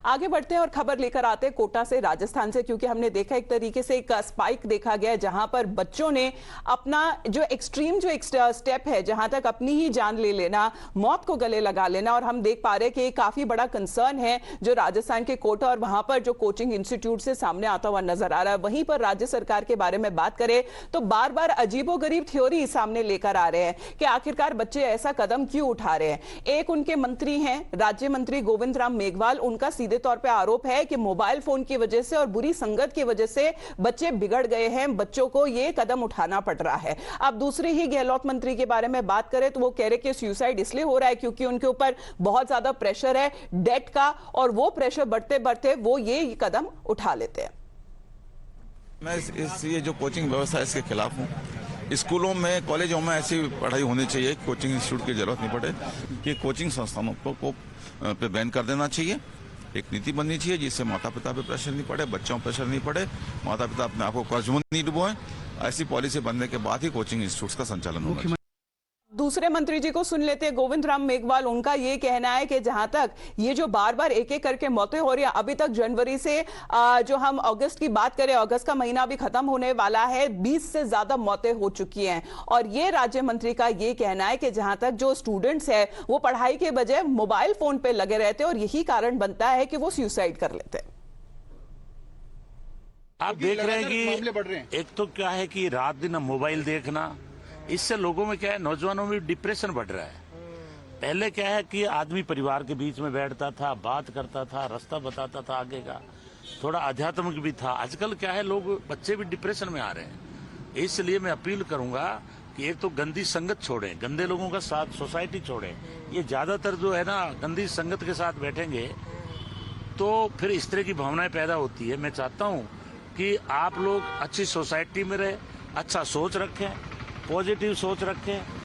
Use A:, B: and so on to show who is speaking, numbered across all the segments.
A: आगे बढ़ते हैं और खबर लेकर आते हैं कोटा से, राजस्थान से, क्योंकि हमने देखा एक तरीके से एक स्पाइक देखा गया जहां पर बच्चों ने अपना जो एक्सट्रीम जो एक स्टेप है, जहां तक अपनी ही जान ले लेना, मौत को गले लगा लेना। और हम देख पा रहे हैं कि काफी बड़ा कंसर्न है जो राजस्थान के कोटा और वहां पर जो कोचिंग इंस्टीट्यूट से सामने आता हुआ नजर आ रहा है। वहीं पर राज्य सरकार के बारे में बात करें तो बार बार अजीबोगरीब थ्योरी सामने लेकर आ रहे हैं कि आखिरकार बच्चे ऐसा कदम क्यों उठा रहे हैं। एक उनके मंत्री हैं, राज्य मंत्री गोविंद राम मेघवाल, उनका सीधे तौर पे आरोप है कि मोबाइल फोन की वजह से और बुरी संगत की वजह से बच्चे बिगड़ गए हैं, बच्चों को यह कदम उठाना पड़ रहा है। अब दूसरे ही गहलोत मंत्री के बारे में बात करें तो वो कह रहे कि सुसाइड इसलिए हो रहा है क्योंकि उनके ऊपर बहुत ज्यादा प्रेशर है डेट का, और वो प्रेशर बढ़ते बढ़ते वो ये कदम उठा लेते हैं।
B: मैं ये जो कोचिंग व्यवस्था है इसके खिलाफ हूँ। स्कूलों में, कॉलेजों में ऐसी पढ़ाई होनी चाहिए, कोचिंग इंस्टीट्यूट की जरूरत नहीं पड़े कि कोचिंग संस्थानों को पे बैन कर देना चाहिए। एक नीति बननी चाहिए जिससे माता पिता पे प्रेशर नहीं पड़े, बच्चों पर प्रेशर नहीं पड़े, माता पिता अपने आप को कर्ज में नहीं डुबोएं। ऐसी पॉलिसी बनने के बाद ही कोचिंग इंस्टीट्यूट का संचालन होगा।
A: दूसरे मंत्री जी को सुन लेते हैं, गोविंद राम मेघवाल। उनका यह कहना है कि जहां तक ये जो बार बार एक एक करके मौतें हो रही है, अभी तक जनवरी से जो हम अगस्त की बात करें, अगस्त का महीना भी खत्म होने वाला है, 20 से ज्यादा मौतें हो चुकी हैं। और ये राज्य मंत्री का ये कहना है कि जहां तक जो स्टूडेंट्स है वो पढ़ाई के बजाय मोबाइल फोन पे लगे रहते हैं और यही कारण बनता है कि वो सुसाइड कर लेते हैं।
C: आप देख रहे हैं कि एक तो क्या है कि रात दिन मोबाइल देखना, इससे लोगों में क्या है, नौजवानों में डिप्रेशन बढ़ रहा है। पहले क्या है कि आदमी परिवार के बीच में बैठता था, बात करता था, रास्ता बताता था आगे का, थोड़ा आध्यात्मिक भी था। आजकल क्या है, लोग, बच्चे भी डिप्रेशन में आ रहे हैं। इसलिए मैं अपील करूंगा कि एक तो गंदी संगत छोड़ें, गंदे लोगों का साथ, सोसाइटी छोड़ें। ये ज्यादातर जो है ना, गंदी संगत के साथ बैठेंगे तो फिर इस तरह की भावनाएं पैदा होती है। मैं चाहता हूँ कि आप लोग अच्छी सोसाइटी में रहे, अच्छा सोच रखें, पॉजिटिव सोच रखें।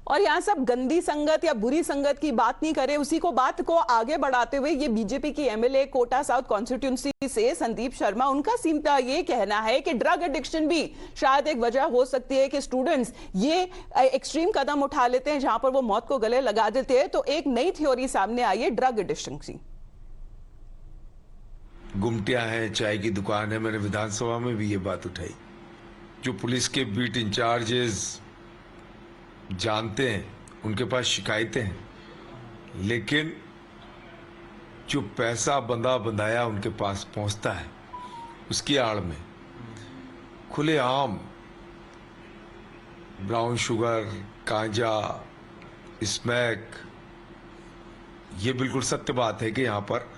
A: और यहां सब गंदी संगत या बुरी संगत की बात नहीं करें, उसी को बात को आगे बढ़ाते हुए ये बीजेपी की एमएलए कोटा साउथ कॉन्स्टिट्यूंसी से संदीप शर्मा, उनका सीधा ये कहना है कि ड्रग एडिक्शन भी शायद एक वजह हो सकती है कि स्टूडेंट्स ये एक्सट्रीम कदम उठा लेते हैं जहां पर वो मौत को गले लगा देते हैं। तो एक नई थ्योरी सामने आई है ड्रग एडिक्शन की।
D: गुमटिया है, चाय की दुकान है, मैंने विधानसभा में भी ये बात उठाई। जो पुलिस के बीट इंचार्जेस जानते हैं, उनके पास शिकायतें हैं, लेकिन जो पैसा बंधा बंधाया उनके पास पहुंचता है, उसकी आड़ में खुलेआम ब्राउन शुगर, गांजा, स्मैक, ये बिल्कुल सत्य बात है कि यहाँ पर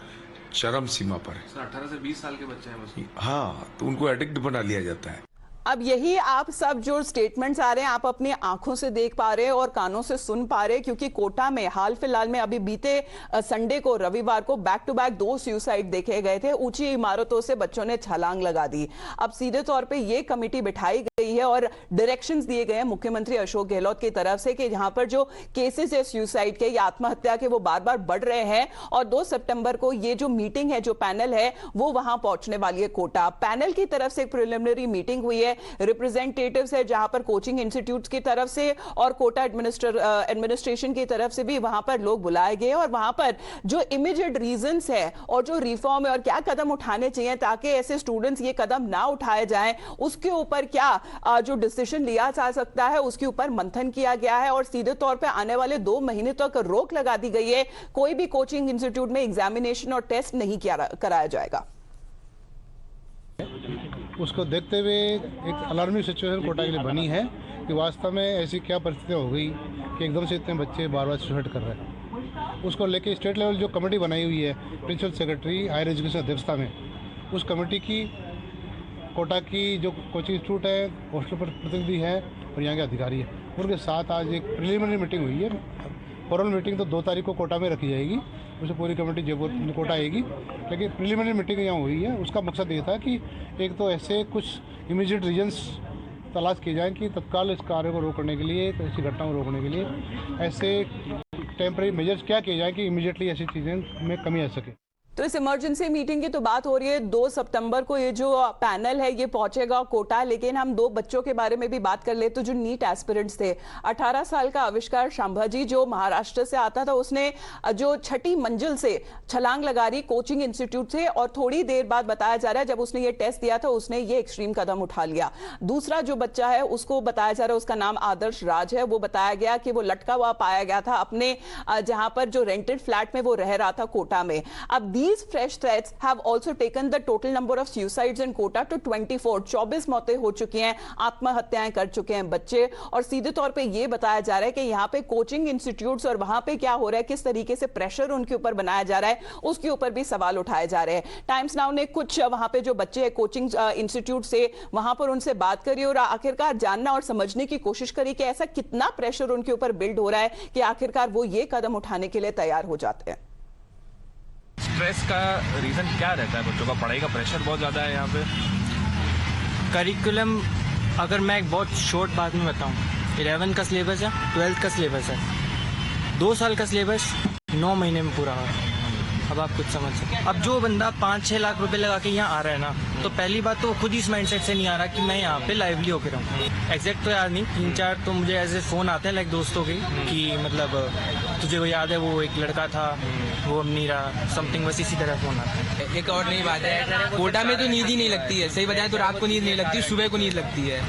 D: चरम सीमा पर है।
E: 18 से 20 साल के बच्चे हैं बस।
D: हाँ, तो उनको एडिक्ट बना लिया जाता है।
A: अब यही आप सब जो स्टेटमेंट्स आ रहे हैं, आप अपनी आंखों से देख पा रहे हैं और कानों से सुन पा रहे हैं, क्योंकि कोटा में हाल फिलहाल में अभी बीते संडे को, रविवार को बैक टू बैक 2 सुसाइड देखे गए थे। ऊंची इमारतों से बच्चों ने छलांग लगा दी। अब सीधे तौर पे ये कमेटी बिठाई गई है और डायरेक्शंस दिए गए हैं मुख्यमंत्री अशोक गहलोत की तरफ से कि यहां पर जो केसेस है सुसाइड के या आत्महत्या के, वो बार बार बढ़ रहे हैं। और 2 सितंबर को ये जो मीटिंग है, जो पैनल है, वो वहां पहुंचने वाली है कोटा। पैनल की तरफ से एक प्रिलिमिनरी मीटिंग हुई है, रिप्रेजेंटेटिव्स है जहां पर कोचिंग इंस्टीट्यूट्स की तरफ से और कोटा एडमिनिस्ट्रेशन की तरफ से भी वहां पर लोग बुलाए गए। और वहां पर जो इमीडिएट रीजंस है और जो रिफॉर्म है और क्या कदम उठाने चाहिए ताकि ऐसे स्टूडेंट्स ये कदम ना उठाए जाएं, उसके ऊपर क्या जो डिसीजन लिया जा सकता है, उसके ऊपर मंथन किया गया है। और सीधे तौर पर आने वाले 2 महीने तक रोक लगा दी गई है, कोई भी कोचिंग इंस्टीट्यूट में एग्जामिनेशन और टेस्ट नहीं कराया जाएगा।
F: उसको देखते हुए एक अलार्मिंग सिचुएशन कोटा के लिए बनी है कि वास्तव में ऐसी क्या परिस्थितियाँ हो गई कि एकदम से इतने बच्चे बार बार सुसाइड कर रहे हैं। उसको लेके स्टेट लेवल जो कमेटी बनाई हुई है प्रिंसिपल सेक्रेटरी हायर एजुकेशन अध्यक्षता में, उस कमेटी की कोटा की जो कोचिंग इंस्टीट्यूट है, हॉस्टल पर प्रतिनिधि है और यहाँ के अधिकारी है, उनके साथ आज एक प्रिलिमिनरी मीटिंग हुई है। फॉर्मल मीटिंग तो 2 तारीख को कोटा में रखी जाएगी, उससे पूरी कमेटी जयपुर कोटा आएगी, लेकिन प्रिलिमिनरी मीटिंग यहाँ हुई है। उसका मकसद ये था कि एक तो ऐसे कुछ इमीडिएट रीजंस तलाश किए जाएँ कि तत्काल इस कार्य को रोकने के लिए, ऐसी घटनाओं को रोकने के लिए ऐसे टेम्परेरी मेजर्स क्या किए जाएँ कि इमीडिएटली ऐसी चीज़ें में कमी आ सके।
A: तो इस इमरजेंसी मीटिंग की तो बात हो रही है, 2 सितंबर को ये जो पैनल है ये पहुंचेगा कोटा। लेकिन हम 2 बच्चों के बारे में भी बात कर ले तो जो नीट एस्पिरेंट्स थे, 18 साल का आविष्कार शांभाजी जो महाराष्ट्र से आता था, उसने जो 6ठी मंजिल से छलांग लगा रही कोचिंग इंस्टीट्यूट से, और थोड़ी देर बाद बताया जा रहा है जब उसने ये टेस्ट दिया था उसने ये एक्सट्रीम कदम उठा लिया। दूसरा जो बच्चा है उसको बताया जा रहा है, उसका नाम आदर्श राज है, वो बताया गया कि वो लटका हुआ पाया गया था अपने जहां पर जो रेंटेड फ्लैट में वो रह रहा था कोटा में। अब these fresh threats have also taken the total number of suicides in Kota to 24। 24 मौतें हो चुकी हैं, आत्महत्याएं कर चुके हैं बच्चे। और सीधे तौर पे ये बताया जा रहा है कि यहाँ पे कोचिंग इंस्टीट्यूट्स और वहां पे क्या हो रहा है, किस तरीके से प्रेशर उनके ऊपर बनाया जा रहा है, उसके ऊपर भी सवाल उठाए जा रहे हैं। टाइम्स नाउ ने कुछ वहां पे जो बच्चे हैं कोचिंग इंस्टीट्यूट से, वहां पर उनसे बात करी और आखिरकार जानना और समझने की कोशिश करी कि ऐसा कितना प्रेशर उनके ऊपर बिल्ड हो रहा है कि आखिरकार वो ये कदम उठाने के लिए तैयार हो जाते हैं।
E: स्ट्रेस का रीजन क्या रहता है? बच्चों का पढ़ाई का प्रेशर बहुत ज़्यादा है यहाँ पे।
G: करिकुलम, अगर मैं एक बहुत शॉर्ट बात में बताऊँ, 11 का सिलेबस है, 12th का सिलेबस है, 2 साल का सिलेबस 9 महीने में पूरा हो। अब आप कुछ समझ सकते हैं। अब जो बंदा 5-6 लाख रुपए लगा के यहाँ आ रहा है ना, तो पहली बात तो खुद ही इस माइंडसेट से नहीं आ रहा कि मैं यहाँ पे लाइवली होकर रहूँ। एग्जैक्ट तो याद नहीं, 3-4 तो मुझे ऐसे फ़ोन आते हैं लाइक दोस्तों के कि मतलब तुझे वो याद है वो एक लड़का था, वो अब नहीं रहा, समथिंग, बस इसी तरह फ़ोन आता है।
H: एक और नई बात है, कोटा में तो नींद ही नहीं लगती है। सही बताएं तो रात को नींद नहीं लगती, सुबह को नींद लगती है।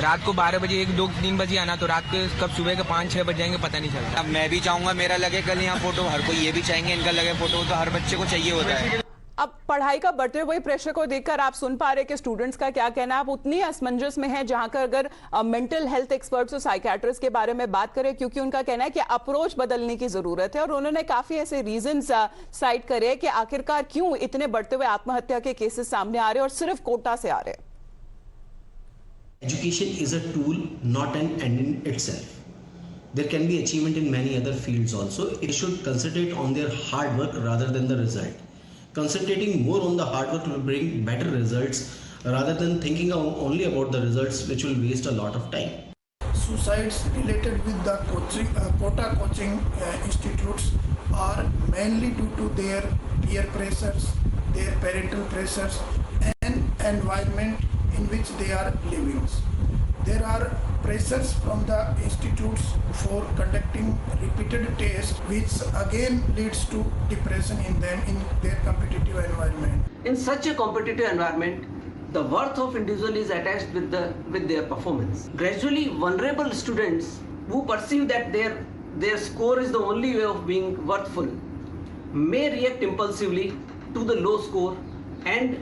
H: रात को 12 बजे 1-2-3 बजे आना, तो रात के कब सुबह के 5-6 बज जाएंगे पता नहीं चलता।
I: अब मैं भी चाहूंगा मेरा लगे कल यहाँ फोटो, हर कोई ये भी चाहेंगे इनका लगे फोटो, तो हर बच्चे को चाहिए होता है।
A: अब पढ़ाई का बढ़ते हुए प्रेशर को देखकर आप सुन पा रहे कि स्टूडेंट्स का क्या कहना है। आप उतनी असमंजस में हैं जहां का अगर मेंटल हेल्थ एक्सपर्ट्स और साइकियाट्रिस्ट के बारे में बात करें, क्योंकि उनका कहना है कि अप्रोच बदलने की जरूरत है। और उन्होंने काफी ऐसे रीजंस साइट करे कि आखिरकार क्यों इतने बढ़ते हुए आत्महत्या के केसेस सामने आ रहे हैं और सिर्फ कोटा से आ रहे हैं।
J: Education is a tool, not an end in itself. There can be achievement in many other fields also. It should concentrate on their hard work rather than the result. Concentrating more on the hard work will bring better results rather than thinking only about the results, which will waste a lot of time.
K: Suicides related with the coaching, Kota coaching institutes are mainly due to their peer pressures, their parental pressures and environment in which they are living. There are pressures from the institutes for conducting repeated tests, which again leads to depression in them in their competitive environment.
L: In such a competitive environment, the worth of individual is attached with their performance. Gradually, vulnerable students who perceive that their score is the only way of being worthful may react impulsively to the low score and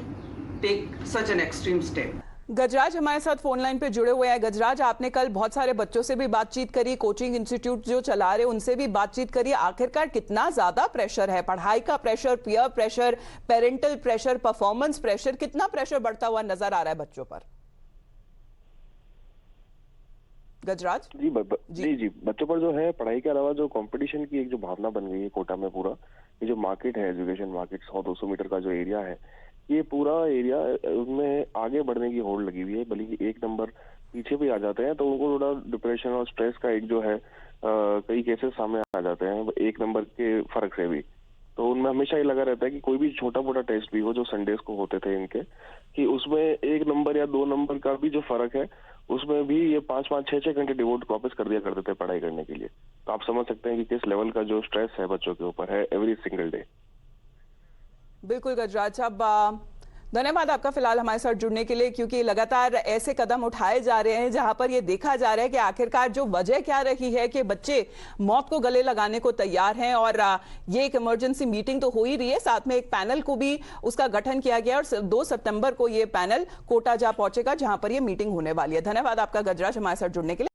L: take such an extreme step.
A: गजराज हमारे साथ phone line पे जुड़े हुए हैं। गजराज, आपने कल बहुत सारे बच्चों से भी बातचीत करी, कोचिंग इंस्टीट्यूट जो चला रहे उनसे भी बातचीत करी। आखिरकार कितना ज्यादा प्रेशर है, पढ़ाई का pressure, peer pressure, parental pressure, performance pressure, कितना प्रेशर बढ़ता हुआ नजर आ रहा है बच्चों पर? गजराज
M: जी बच्चों पर जो है पढ़ाई के अलावा जो कंपटीशन की एक जो भावना बन गई है कोटा में, पूरा ये जो मार्केट है, एजुकेशन मार्केट, 100-200 मीटर का जो एरिया है, ये पूरा एरिया उसमें आगे बढ़ने की होड़ लगी हुई है। बल्कि एक नंबर पीछे भी आ जाते हैं तो उनको थोड़ा डिप्रेशन और स्ट्रेस का एक जो है कई केसेस सामने आ जाते हैं एक नंबर के फर्क से भी। तो उनमें हमेशा ये लगा रहता है कि कोई भी छोटा मोटा टेस्ट भी हो जो संडेज को होते थे इनके, कि उसमें 1 नंबर या 2 नंबर का भी जो फर्क है उसमें भी ये 5-5, 6-6 घंटे डिवोट वापस कर दिया करते थे पढ़ाई करने के लिए। तो आप समझ सकते हैं कि किस लेवल का जो स्ट्रेस है बच्चों के ऊपर है एवरी सिंगल डे।
A: बिल्कुल गजराज, अब धन्यवाद आपका फिलहाल हमारे साथ जुड़ने के लिए, क्योंकि लगातार ऐसे कदम उठाए जा रहे हैं जहां पर ये देखा जा रहा है कि आखिरकार जो वजह क्या रही है कि बच्चे मौत को गले लगाने को तैयार हैं। और ये एक इमरजेंसी मीटिंग तो हो ही रही है, साथ में एक पैनल को भी उसका गठन किया गया और 2 सितंबर को ये पैनल कोटा जा पहुंचेगा जहां पर ये मीटिंग होने वाली है। धन्यवाद आपका गजराज हमारे साथ जुड़ने के लिए।